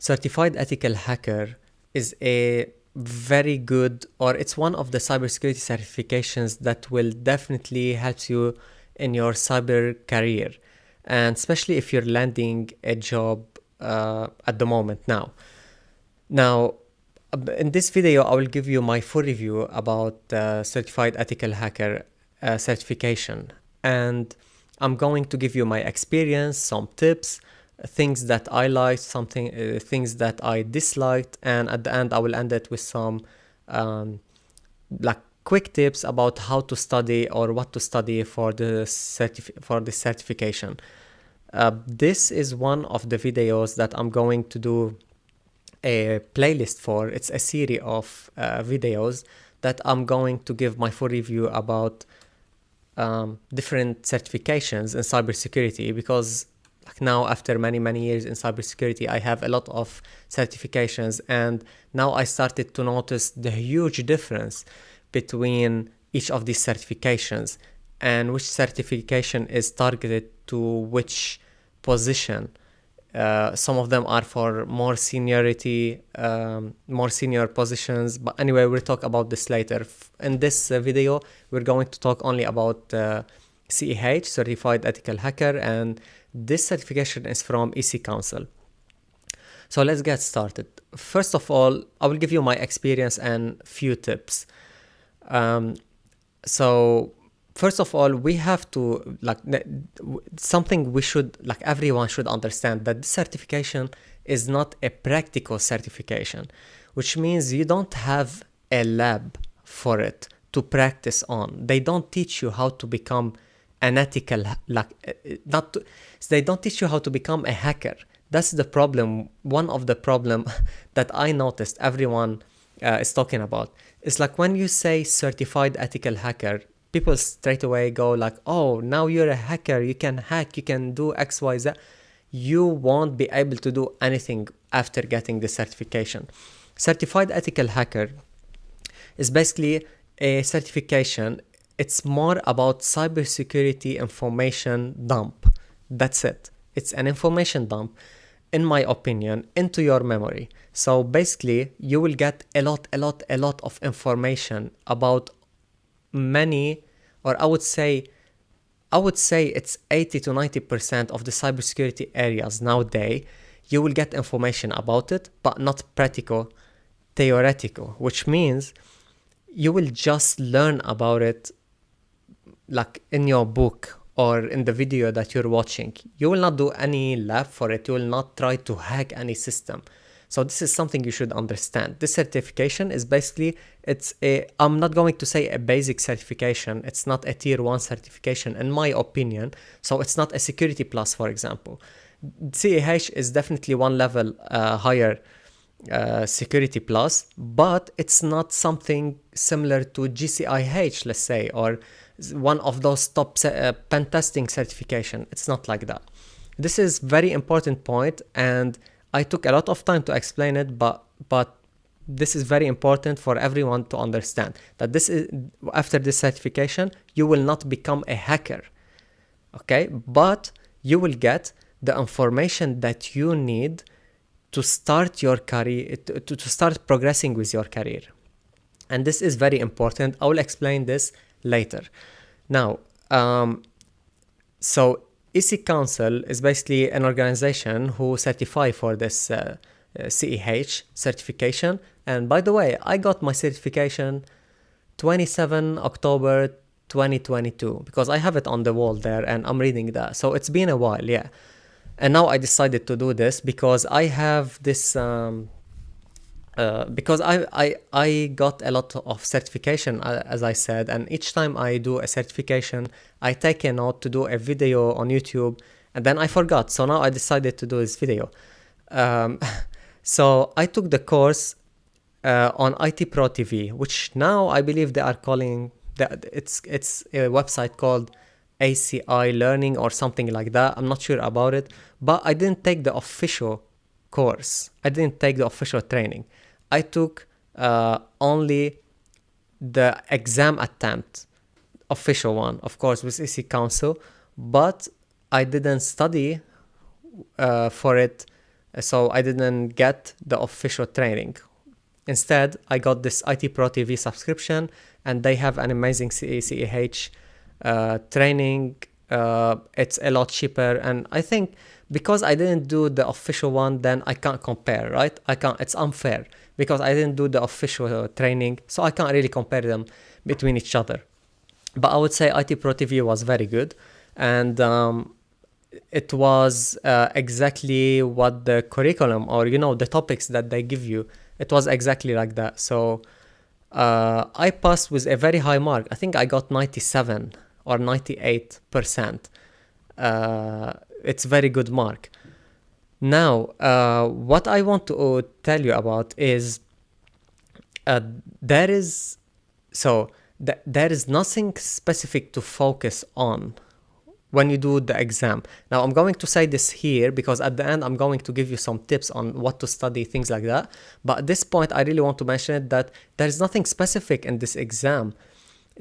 Certified Ethical Hacker is a very good, or it's one of the cybersecurity certifications that will definitely help you in your cyber career, and especially if you're landing a job at the moment now. Now, in this video, I will give you my full review about Certified Ethical Hacker certification, and I'm going to give you my experience, some tips, things that I liked, things that I disliked, and at the end I will end it with some like quick tips about how to study or what to study for the certification. This is one of the videos that I'm going to do a playlist for. It's a series of videos that I'm going to give my full review about different certifications in cybersecurity, because like now, after many years in cybersecurity, I have a lot of certifications, and now I started to notice the huge difference between each of these certifications and which certification is targeted to which position. Some of them are for more seniority, more senior positions. But anyway, we'll talk about this later. In this video, we're going to talk only about CEH, Certified Ethical Hacker, and this certification is from eccouncil. So let's get started. First of all, I will give you my experience and few tips. So first of all, we have to something we should everyone should understand, that this certification is not a practical certification, which means you don't have a lab for it to practice on. They don't teach you how to become an ethical, they don't teach you how to become a hacker. That's the problem. One of the problem that I noticed everyone is talking about. It's like when you say certified ethical hacker, people straight away go like, oh, now you're a hacker, you can hack, you can do X, Y, Z. You won't be able to do anything after getting the certification. Certified ethical hacker is basically a certification. It's more about cybersecurity information dump. That's it. It's an information dump, in my opinion, into your memory. So basically, you will get a lot of information about many, or I would say it's 80 to 90% of the cybersecurity areas nowadays. You will get information about it, but not practical, theoretical, which means you will just learn about it like in your book or in the video that you're watching. You will not do any lab for it. You will not try to hack any system. So this is something you should understand. This certification is basically, I'm not going to say a basic certification. It's not a tier 1 certification, in my opinion. So it's not a security plus, for example. CEH is definitely one level higher security plus, but it's not something similar to GCIH, let's say, or one of those top pen testing certification. It's not like that. This is very important point, and I took a lot of time to explain it, but this is very important for everyone to understand, that this is, after this certification, you will not become a hacker, okay? But you will get the information that you need to start your career, to start progressing with your career. And this is very important. I will explain this later. Now, so eccouncil is basically an organization who certify for this CEH certification. And by the way, I got my certification 27 October 2022, because I have it on the wall there and I'm reading that. So it's been a while, yeah. And now I decided to do this because I have this, because I got a lot of certification, as I said, and each time I do a certification, I take a note to do a video on YouTube, and then I forgot. So now I decided to do this video. So I took the course on IT Pro TV, which now I believe they are calling, it's a website called ACI Learning or something like that. I'm not sure about it, but I didn't take the official course. I didn't take the official training. I took only the exam attempt, official one, of course, with eccouncil, but I didn't study for it So I didn't get the official training. Instead, I got this IT Pro TV subscription, and they have an amazing CEH training. It's a lot cheaper, and I think because I didn't do the official one, then I can't compare, right? I can't. It's unfair because I didn't do the official training, so I can't really compare them between each other. But I would say IT Pro TV was very good, and it was exactly what the curriculum, or the topics that they give you, it was exactly like that. So I passed with a very high mark. I think I got 97 or 98%. It's very good mark. Now, what I want to tell you about is there is nothing specific to focus on when you do the exam. Now, I'm going to say this here because at the end I'm going to give you some tips on what to study, things like that. But at this point, I really want to mention it that there is nothing specific in this exam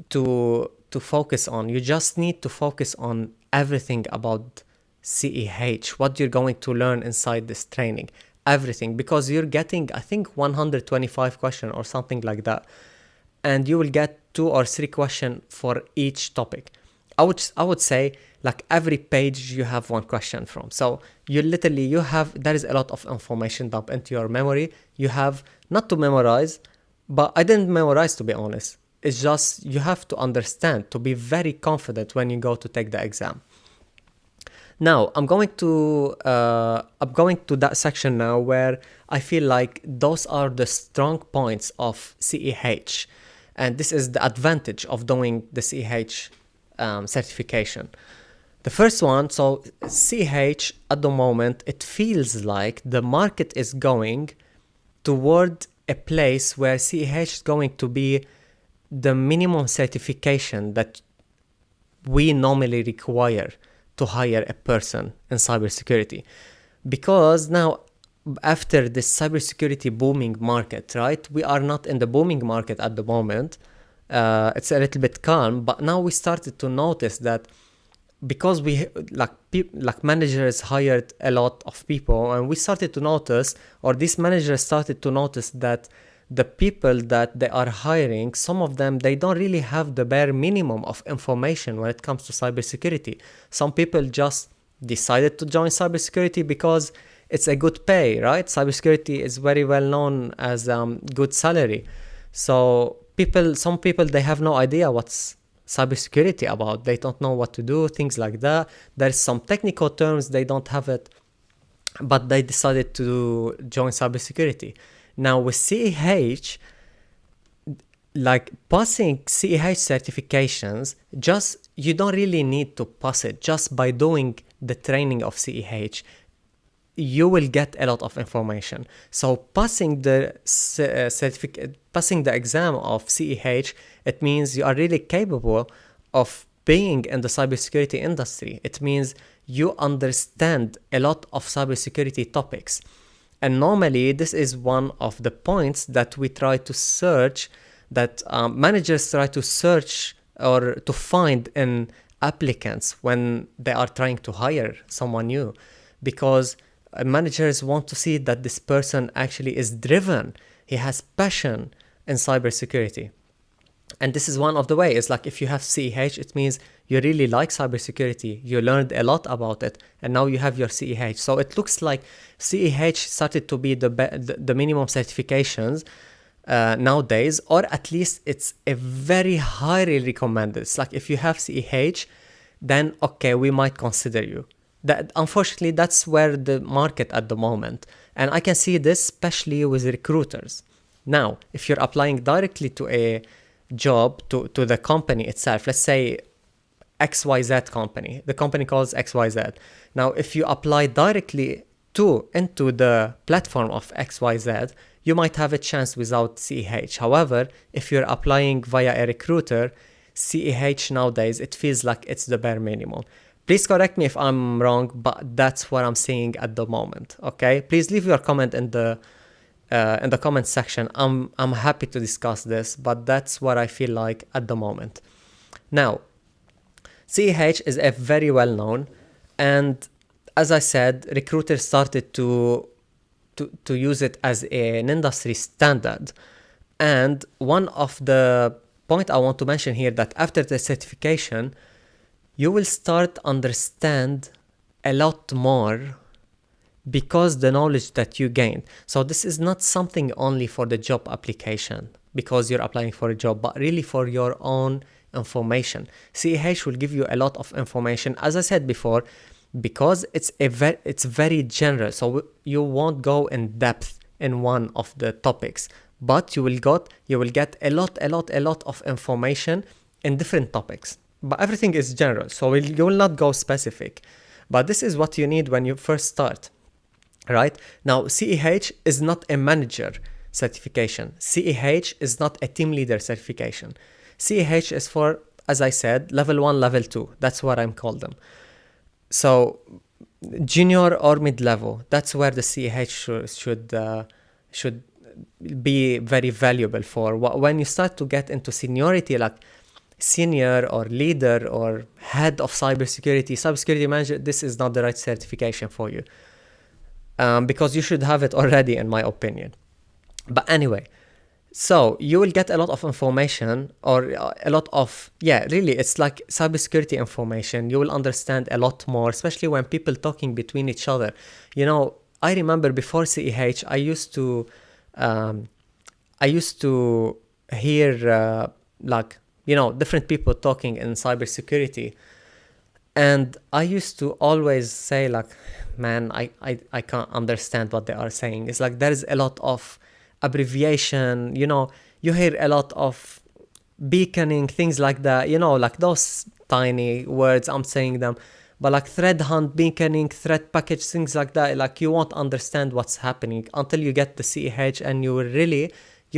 to focus on. You just need to focus on everything about CEH, what you're going to learn inside this training, everything, because you're getting, I think, 125 questions or something like that, and you will get 2 or 3 questions for each topic. I would say like every page you have 1 question from. So there is a lot of information dumped into your memory. You have not to memorize, but I didn't memorize, to be honest. It's just you have to understand, to be very confident when you go to take the exam. Now I'm going to that section now where I feel like those are the strong points of CEH, and this is the advantage of doing the CEH certification. The first one, so CEH at the moment, it feels like the market is going toward a place where CEH is going to be the minimum certification that we normally require to hire a person in cybersecurity. Because now, after this cybersecurity booming market, right? We are not in the booming market at the moment. It's a little bit calm, but now we started to notice that because we managers hired a lot of people, and we started to notice, or these managers started to notice, that the people that they are hiring, some of them, they don't really have the bare minimum of information when it comes to cybersecurity. Some people just decided to join cybersecurity because it's a good pay, right? Cybersecurity is very well known as good salary. So some people, they have no idea what's cybersecurity about. They don't know what to do, things like that. There's some technical terms, they don't have it, but they decided to join cybersecurity. Now with CEH, like passing CEH certifications, you don't really need to pass it. Just by doing the training of CEH, you will get a lot of information. So passing the exam of CEH, it means you are really capable of being in the cybersecurity industry. It means you understand a lot of cybersecurity topics. And normally, this is one of the points that we try to search, that managers try to search or to find in applicants when they are trying to hire someone new. Because managers want to see that this person actually is driven, he has passion in cybersecurity. And this is one of the ways. Like if you have CEH, it means you really like cybersecurity, you learned a lot about it, and now you have your CEH. So it looks like CEH started to be the minimum certifications nowadays, or at least it's a very highly recommended. It's like if you have CEH, then okay, we might consider you. That unfortunately, that's where the market at the moment. And I can see this especially with recruiters. Now, if you're applying directly to a job, to the company itself, let's say XYZ company, the company calls XYZ. Now, if you apply directly into the platform of XYZ, you might have a chance without CEH. However, if you're applying via a recruiter, CEH nowadays, it feels like it's the bare minimum. Please correct me if I'm wrong, but that's what I'm seeing at the moment. Okay, please leave your comment in the comment section. I'm happy to discuss this, but that's what I feel like at the moment. Now, CEH is a very well known, and as I said, recruiters started to to use it as an industry standard. And one of the point I want to mention here, that after the certification, you will start understand a lot more because the knowledge that you gained. So this is not something only for the job application because you're applying for a job, but really for your own information. CEH will give you a lot of information, as I said before, because it's very general. So you won't go in depth in one of the topics, but you will get a lot of information in different topics. But everything is general, so you will not go specific. But this is what you need when you first start. Right? Now, CEH is not a manager certification. CEH is not a team leader certification. CEH is for, as I said, level 1, level 2. That's what I'm called them. So, junior or mid-level, that's where the CEH should be very valuable for. When you start to get into seniority, like senior or leader or head of cybersecurity manager, this is not the right certification for you. Because you should have it already, in my opinion. But anyway, so you will get a lot of information, or a lot of, really, it's like cybersecurity information. You will understand a lot more, especially when people talking between each other. You know, I remember before CEH, I used to hear different people talking in cybersecurity. And I used to always say, like, man, I can't understand what they are saying. It's like there is a lot of abbreviation, you hear a lot of beaconing, things like that, like those tiny words, I'm saying them. But like thread hunt, beaconing, threat package, things like that, like you won't understand what's happening until you get the CEH, and you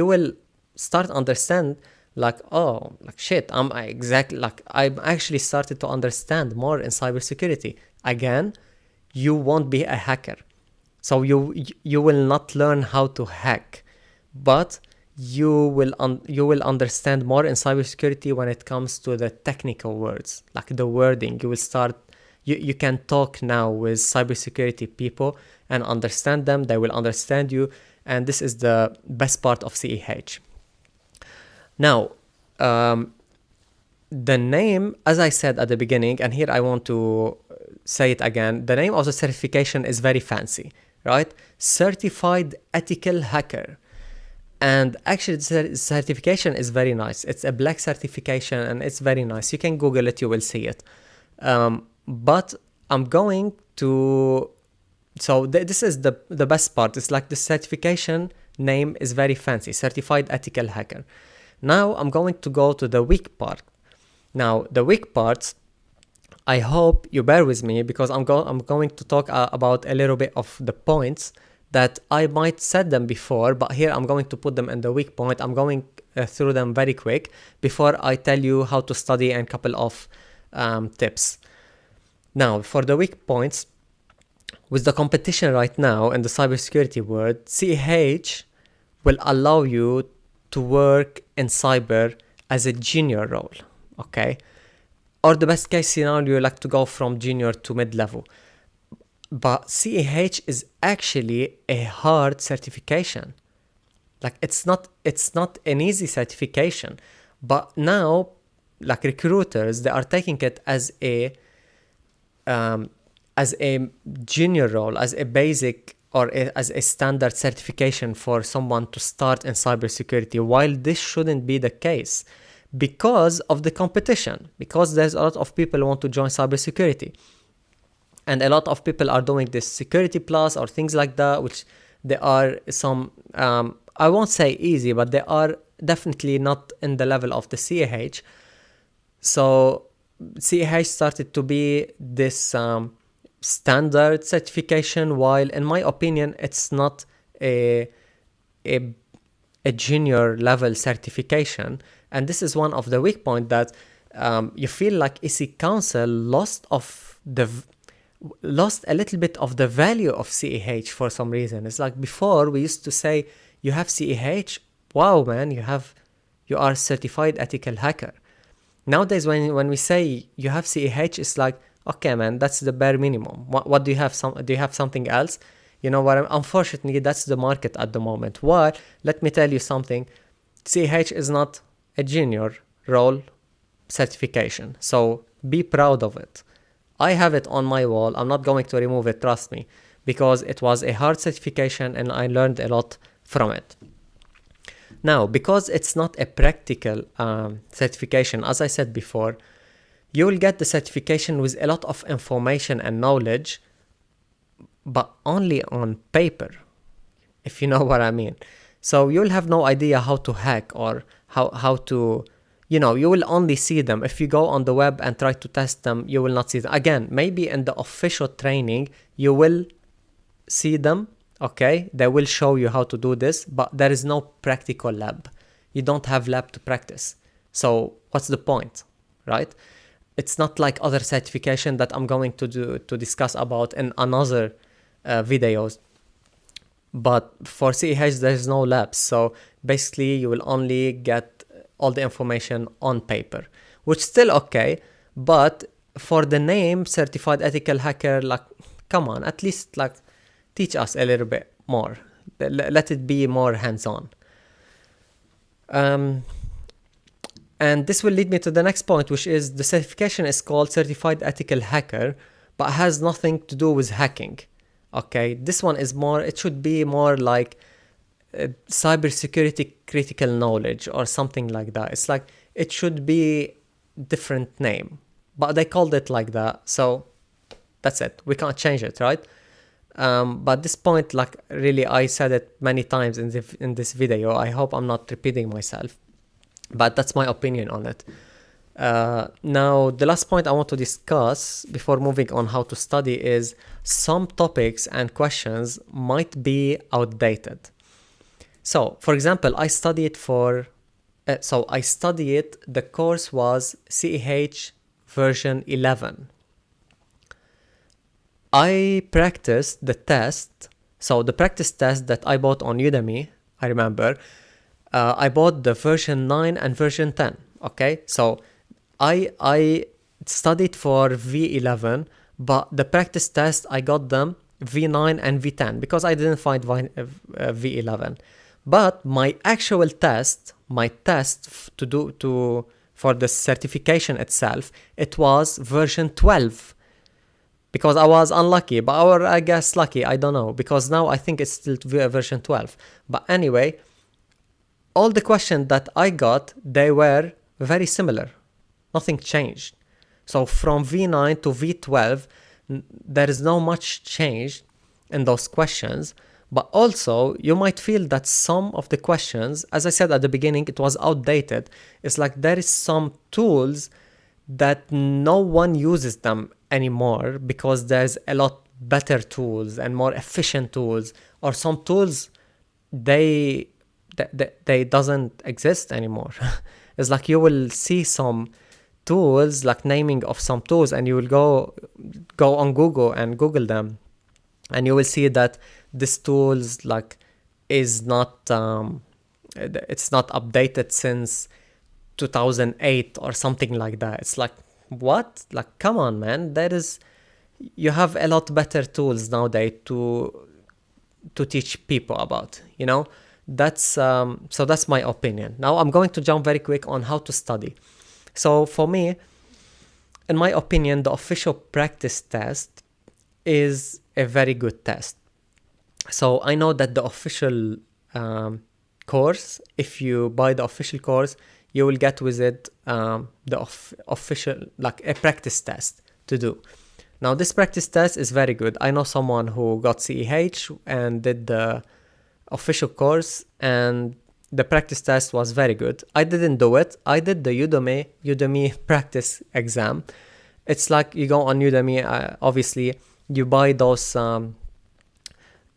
will start understand, like, oh, like shit, I'm actually started to understand more in cybersecurity. Again, you won't be a hacker. So you will not learn how to hack, but you will understand more in cybersecurity when it comes to the technical words, like the wording. You will start, you can talk now with cybersecurity people and understand them. They will understand you, and this is the best part of CEH. Now, the name, as I said at the beginning, and here I want to say it again, the name of the certification is very fancy, right? Certified Ethical Hacker. And actually, the certification is very nice. It's a black certification, and it's very nice. You can Google it, you will see it. But I'm going to... So this is the best part. It's like the certification name is very fancy, Certified Ethical Hacker. Now I'm going to go to the weak part. Now, the weak parts, I hope you bear with me, because I'm going to talk about a little bit of the points that I might said them before, but here I'm going to put them in the weak point. I'm going through them very quick before I tell you how to study and a couple of tips. Now, for the weak points, with the competition right now in the cybersecurity world, CEH will allow you to work in cyber as a junior role, okay? Or the best case scenario, you like to go from junior to mid-level. But CEH is actually a hard certification. Like it's not an easy certification. But now, like recruiters, they are taking it as a junior role, as a basic or as a standard certification for someone to start in cybersecurity, while this shouldn't be the case because of the competition, because there's a lot of people who want to join cybersecurity. And a lot of people are doing this Security Plus or things like that, which there are some, I won't say easy, but they are definitely not in the level of the CEH. So CEH started to be this standard certification, while in my opinion, it's not a junior level certification. And this is one of the weak points that you feel like eccouncil lost a little bit of the value of CEH for some reason. It's like before we used to say, you have CEH, wow man, you are certified ethical hacker. Nowadays when we say you have CEH, it's like, okay man, that's the bare minimum. What do you have? Do you have something else? You know what? Unfortunately, that's the market at the moment. Why? Let me tell you something. CEH is not a junior role certification, so be proud of it. I have it on my wall. I'm not going to remove it, trust me, because it was a hard certification and I learned a lot from it. Now, because it's not a practical certification, as I said before, you will get the certification with a lot of information and knowledge, but only on paper, if you know what I mean. So you'll have no idea how to hack or how to, you know, you will only see them. If you go on the web and try to test them, you will not see them. Again, maybe in the official training, you will see them, okay? They will show you how to do this, but there is no practical lab. You don't have lab to practice. So what's the point, right? It's not like other certification that I'm going to discuss about in another videos. But for CEH, there's no labs. So basically, you will only get all the information on paper, which still okay. But for the name certified ethical hacker, like, come on, at least like teach us a little bit more. Let it be more hands-on. And this will lead me to the next point, which is the certification is called Certified Ethical Hacker, but has nothing to do with hacking. Okay, this one is more, it should be more like cybersecurity critical knowledge or something like that. It's like, it should be different name, but they called it like that. So that's it. We can't change it, right? But this point, like really, I said it many times in this video. I hope I'm not repeating myself, but that's my opinion on it. Now, the last point I want to discuss before moving on how to study is some topics and questions might be outdated. So, for example, the course was CEH version 11. I practiced the test, so the practice test that I bought on Udemy, I remember, I bought the version 9 and version 10, okay? So I studied for V11, but the practice test, I got them V9 and V10 because I didn't find V11. But my actual test, for the certification itself, it was version 12. Because I was unlucky, or I guess lucky, I don't know. Because now I think it's still version 12. But anyway, all the questions that I got, they were very similar. Nothing changed. So from V9 to V12, there is no much change in those questions. But also, you might feel that some of the questions, as I said at the beginning, it was outdated. It's like there is some tools that no one uses them anymore because there's a lot better tools and more efficient tools, or some tools they doesn't exist anymore. It's like you will see some tools, like naming of some tools, and you will go on Google and Google them, and you will see that this tools like is not it's not updated since 2008 or something like that. It's like, what? Like, come on, man. You have a lot better tools nowadays to teach people about, you know. So that's my opinion. Now I'm going to jump very quick on how to study. So for me, in my opinion, the official practice test is a very good test. So I know that the official course, if you buy the official course, you will get with it the official, like a practice test to do. Now this practice test is very good. I know someone who got CEH and did the official course, and the practice test was very good. I didn't do it. I did the Udemy practice exam. It's like you go on Udemy, obviously you buy those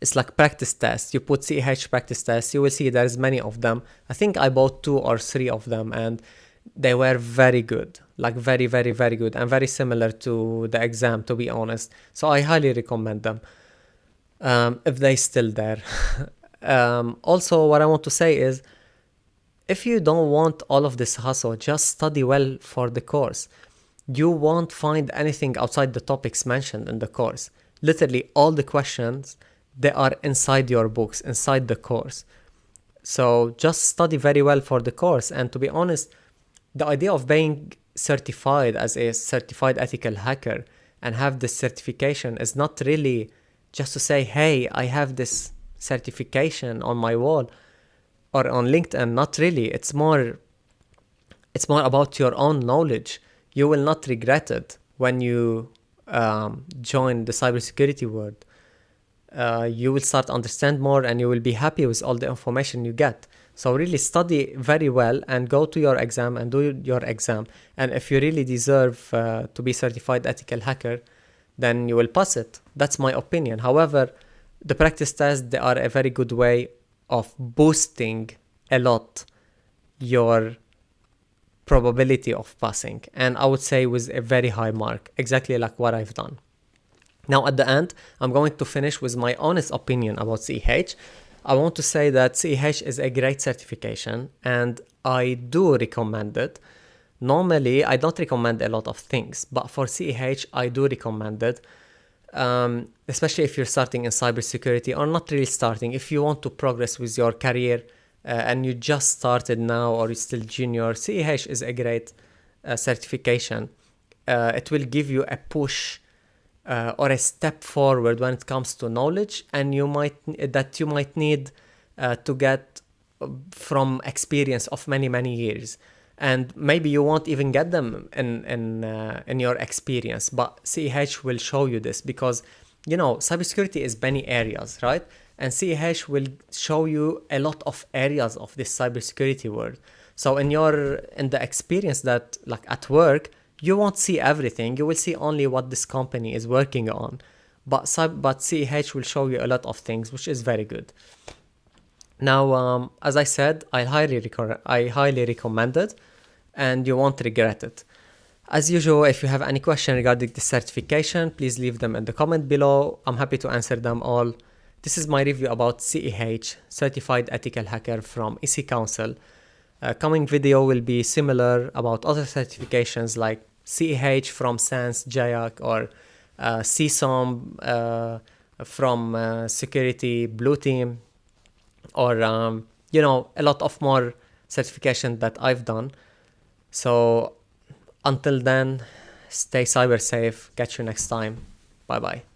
it's like practice tests. You put CEH practice tests, you will see there's many of them. I think I bought 2 or 3 of them, and they were very good, like very, very, very good, and very similar to the exam, to be honest. So I highly recommend them if they're still there. Also, what I want to say is, if you don't want all of this hustle, just study well for the course. You won't find anything outside the topics mentioned in the course. Literally all the questions they are inside your books, inside the course. So just study very well for the course. And to be honest, the idea of being certified as a certified ethical hacker and have this certification is not really just to say, hey, I have this certification on my wall or on LinkedIn. Not really. It's more about your own knowledge. You will not regret it when you join the cybersecurity world. You will start to understand more and you will be happy with all the information you get. So really study very well and go to your exam and do your exam. And if you really deserve to be certified ethical hacker, then you will pass it. That's my opinion. However, the practice tests, they are a very good way of boosting a lot your probability of passing. And I would say with a very high mark, exactly like what I've done. Now at the end, I'm going to finish with my honest opinion about CEH. I want to say that CEH is a great certification and I do recommend it. Normally, I don't recommend a lot of things, but for CEH, I do recommend it. Especially if you're starting in cybersecurity or not really starting. If you want to progress with your career and you just started now or you're still junior, CEH is a great certification. It will give you a push or a step forward when it comes to knowledge, and you might need to get from experience of many years, and maybe you won't even get them in your experience. But CEH will show you this because cybersecurity is many areas, right? And CEH will show you a lot of areas of this cybersecurity world. So in the experience that like at work, you won't see everything. You will see only what this company is working on. But CEH will show you a lot of things, which is very good. Now, as I said, I highly recommend it, and you won't regret it. As usual, if you have any question regarding the certification, please leave them in the comment below. I'm happy to answer them all. This is my review about CEH, Certified Ethical Hacker from eccouncil. Coming video will be similar about other certifications like CEH from SANS, JAYAC, or CSOM from Security Blue Team, or a lot of more certification that I've done. So until then, stay cyber safe. Catch you next time. Bye bye.